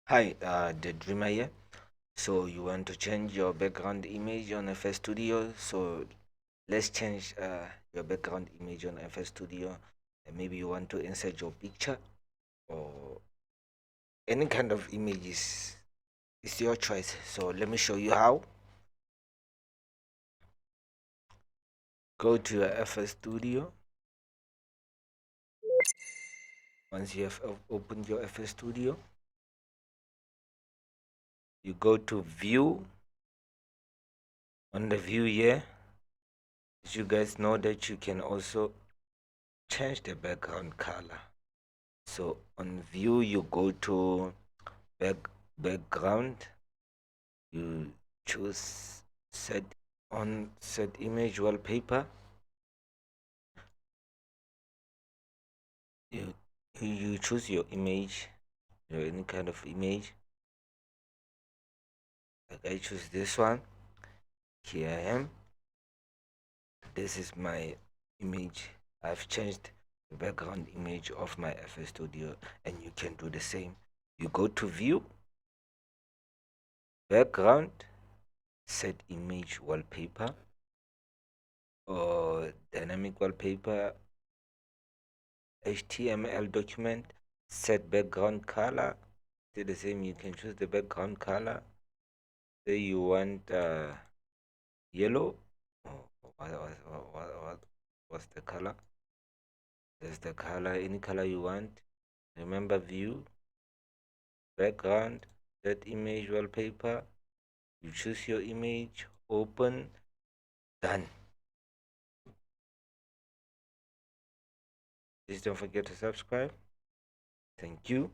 Hi, the dreamer here. So you want to change your background image on FS Studio. So let's change your background image on FS Studio. And maybe you want to insert your picture or any kind of images. It's your choice. So let me show you how. Go to your FS Studio. Once you have opened your FS Studio, you go to View. On the View here, you guys know that you can also change the background color. So on View, you go to background, you choose set image wallpaper. You choose your image, any kind of image. Like I choose this one. Here I am. This is my image. I've changed the background image of my FL Studio, and you can do the same. You go to View, Background, Set Image Wallpaper, or Dynamic Wallpaper, HTML document, set background color. Do the same. You can choose the background color. Say you want yellow. Oh, what's the color? There's the color, any color you want. Remember, View, background, set image wallpaper. You choose your image, open, done. Please don't forget to subscribe. Thank you.